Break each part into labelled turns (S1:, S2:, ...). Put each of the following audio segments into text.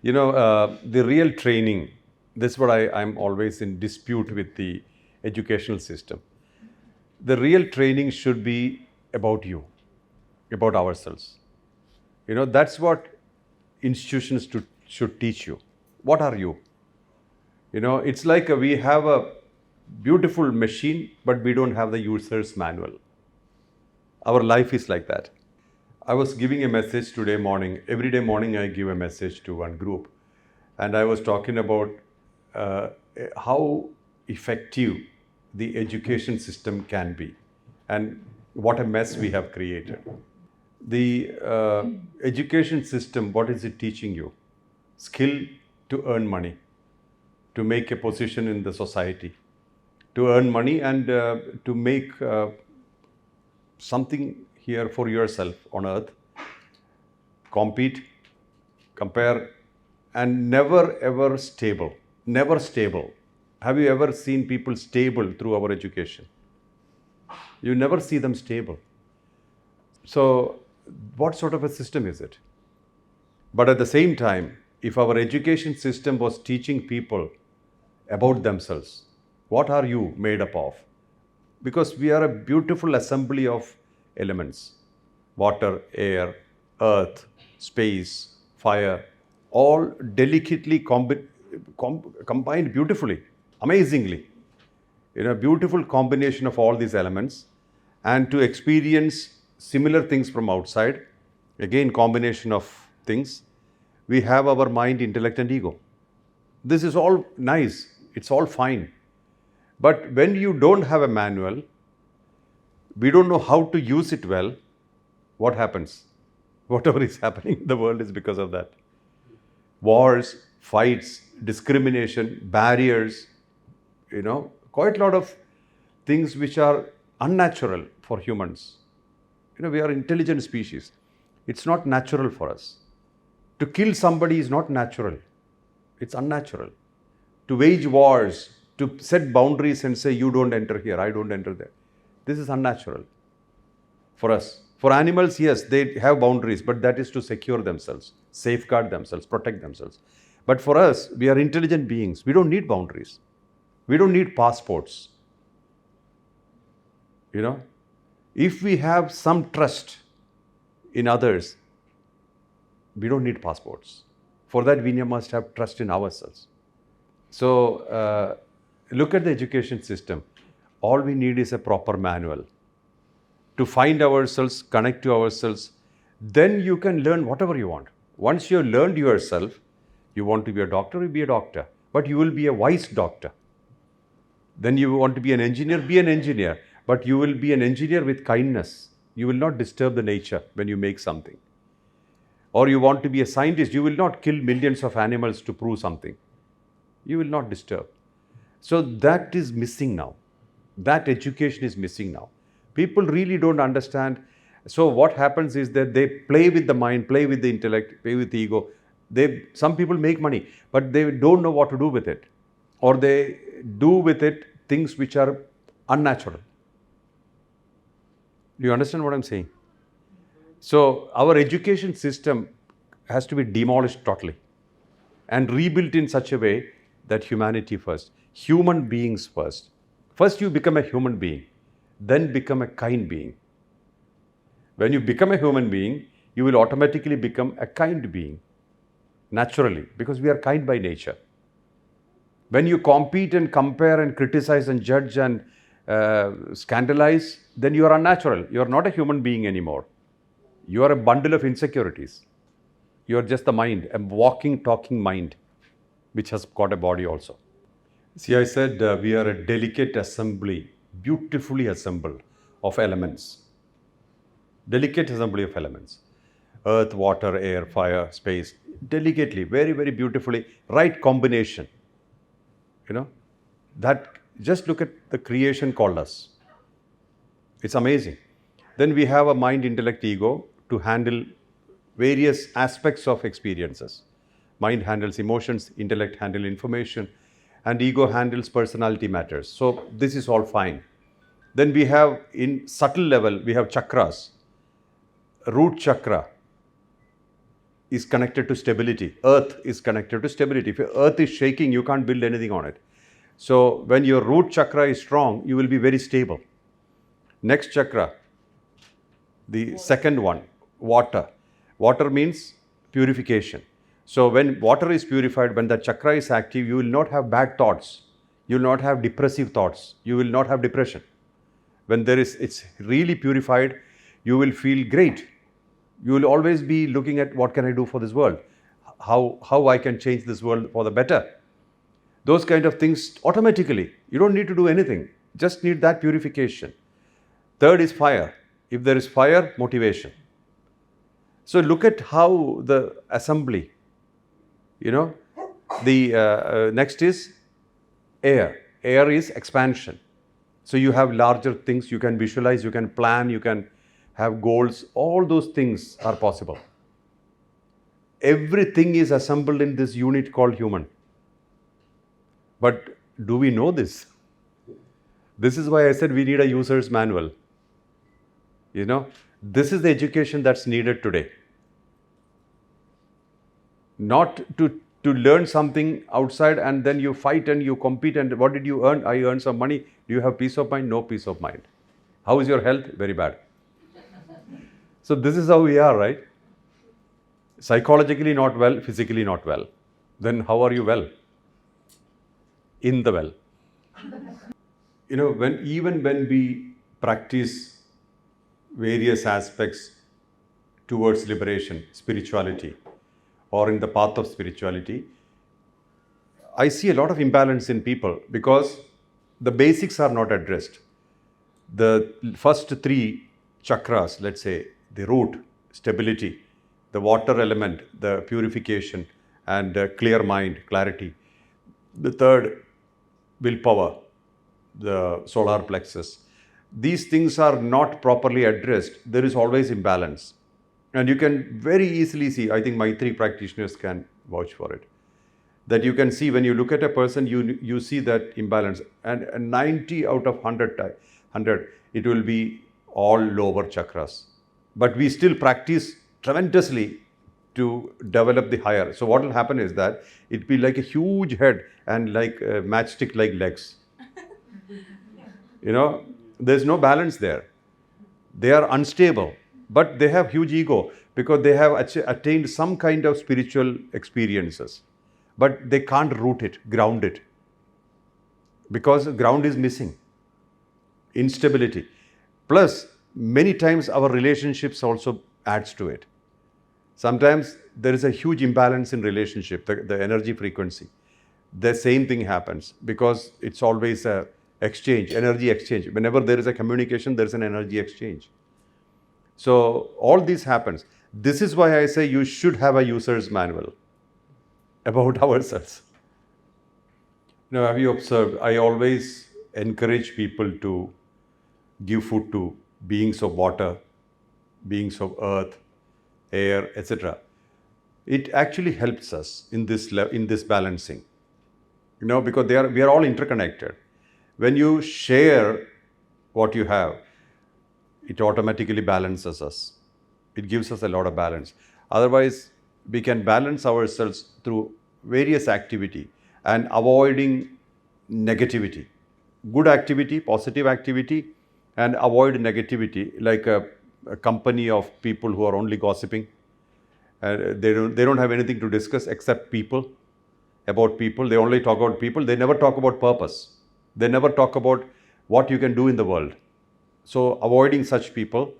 S1: The real training, this is what I'm always in dispute with the educational system. The real training should be about you, about ourselves. That's what institutions should teach you. What are you? It's like we have a beautiful machine, but we don't have the user's manual. Our life is like that. I was giving a message today morning. Every day morning, I give a message to one group. And I was talking about uh, how effective the education system can be and what a mess we have created. The education system, what is it teaching you? Skill to earn money, to make a position in the society, to earn money and to make something here for yourself on earth, compete, compare, and never ever stable. Never stable. Have you ever seen people stable through our education? You never see them stable. So, what sort of a system is it? But at the same time, if our education system was teaching people about themselves, what are you made up of? Because we are a beautiful assembly of elements: water, air, earth, space, fire, all delicately combined beautifully, amazingly. Beautiful combination of all these elements, and to experience similar things from outside, again, combination of things. We have our mind, intellect, and ego. This is all nice, it's all fine. But when you don't have a manual, we don't know how to use it well, what happens? Whatever is happening in the world is because of that. Wars, fights, discrimination, barriers, quite a lot of things which are unnatural for humans. We are intelligent species. It's not natural for us. To kill somebody is not natural. It's unnatural. To wage wars, to set boundaries and say, you don't enter here, I don't enter there. This is unnatural for us. For animals, yes, they have boundaries, but that is to secure themselves, safeguard themselves, protect themselves. But for us, we are intelligent beings. We don't need boundaries. We don't need passports. If we have some trust in others, we don't need passports. For that, we must have trust in ourselves. So, look at the education system. All we need is a proper manual to find ourselves, connect to ourselves. Then you can learn whatever you want. Once you have learned yourself, you want to be a doctor, you be a doctor. But you will be a wise doctor. Then you want to be an engineer, be an engineer. But you will be an engineer with kindness. You will not disturb the nature when you make something. Or you want to be a scientist, you will not kill millions of animals to prove something. You will not disturb. So that is missing now. That education is missing now. People really don't understand. So what happens is that they play with the mind, play with the intellect, play with the ego. Some people make money, but they don't know what to do with it. Or they do with it things which are unnatural. Do you understand what I'm saying? So our education system has to be demolished totally and rebuilt in such a way that humanity first, human beings first. First you become a human being, then become a kind being. When you become a human being, you will automatically become a kind being, naturally, because we are kind by nature. When you compete and compare and criticize and judge and scandalize, then you are unnatural. You are not a human being anymore. You are a bundle of insecurities. You are just the mind, a walking, talking mind, which has got a body also. See, I said we are a delicate assembly, beautifully assembled of elements. Delicate assembly of elements. Earth, water, air, fire, space. Delicately, very, very beautifully, right combination. That just look at the creation called us. It's amazing. Then we have a mind, intellect, ego to handle various aspects of experiences. Mind handles emotions, intellect handles information, and ego handles personality matters. So this is all fine. Then we have, in subtle level, we have chakras. Root chakra is connected to stability. Earth is connected to stability. If your earth is shaking, you can't build anything on it. So when your root chakra is strong, you will be very stable. Next chakra, the second one, water. Water means purification. So when water is purified, when the chakra is active, you will not have bad thoughts. You will not have depressive thoughts. You will not have depression. When it's really purified, you will feel great. You will always be looking at what can I do for this world? How I can change this world for the better? Those kind of things automatically. You don't need to do anything. Just need that purification. Third is fire. If there is fire, motivation. So look at how the assembly, the next is air. Air is expansion. So you have larger things, you can visualize, you can plan, you can have goals. All those things are possible. Everything is assembled in this unit called human. But do we know this? This is why I said we need a user's manual. This is the education that's needed today. Not to learn something outside and then you fight and you compete and what did you earn? I earned some money. Do you have peace of mind? No peace of mind. How is your health? Very bad. So this is how we are, right? Psychologically not well, physically not well. Then how are you well? In the well. Even when we practice various aspects towards liberation, spirituality, or in the path of spirituality, I see a lot of imbalance in people because the basics are not addressed. The first three chakras, let's say, the root, stability, the water element, the purification, and clear mind, clarity. The third, willpower, the solar plexus. These things are not properly addressed. There is always imbalance. And you can very easily see, I think my three practitioners can vouch for it, that you can see when you look at a person, you see that imbalance. And 90 out of 100, it will be all lower chakras. But we still practice tremendously to develop the higher. So what will happen is that it will be like a huge head and like matchstick-like legs. There's no balance there. They are unstable. But they have huge ego because they have attained some kind of spiritual experiences. But they can't root it, ground it. Because ground is missing. Instability. Plus, many times our relationships also adds to it. Sometimes there is a huge imbalance in relationship, the energy frequency. The same thing happens because it's always a exchange, energy exchange. Whenever there is a communication, there is an energy exchange. So all this happens. This is why I say you should have a user's manual about ourselves. Now, have you observed, I always encourage people to give food to beings of water, beings of earth, air, etc. It actually helps us in this balancing. Because we are all interconnected. When you share what you have, it automatically balances us. It gives us a lot of balance. Otherwise, we can balance ourselves through various activity and avoiding negativity. Good activity, positive activity, and avoid negativity, like a company of people who are only gossiping. They don't have anything to discuss except about people. They only talk about people. They never talk about purpose. They never talk about what you can do in the world. So avoiding such people,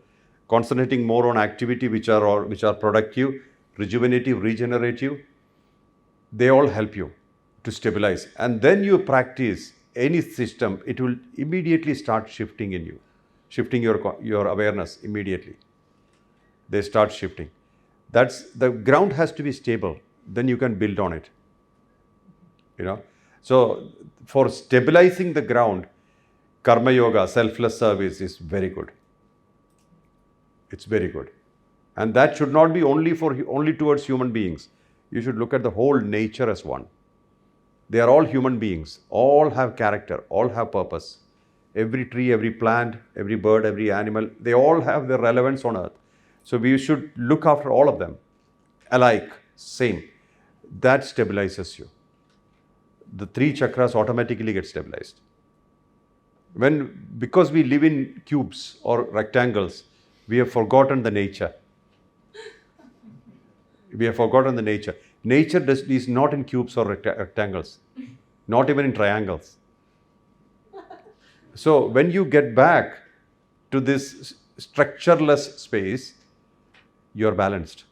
S1: concentrating more on activity which are productive, rejuvenative, regenerative, they all help you to stabilize. And then you practice any system, it will immediately start shifting in you, shifting your awareness immediately. They start shifting. The ground has to be stable, then you can build on it. So for stabilizing the ground, Karma Yoga, selfless service is very good. It's very good. And that should not be only towards human beings. You should look at the whole nature as one. They are all human beings. All have character. All have purpose. Every tree, every plant, every bird, every animal, they all have their relevance on earth. So we should look after all of them. alike, same. That stabilizes you. The three chakras automatically get stabilized. Because we live in cubes or rectangles, we have forgotten the nature. We have forgotten the nature. Nature is not in cubes or rectangles, not even in triangles. So when you get back to this structureless space, you are balanced.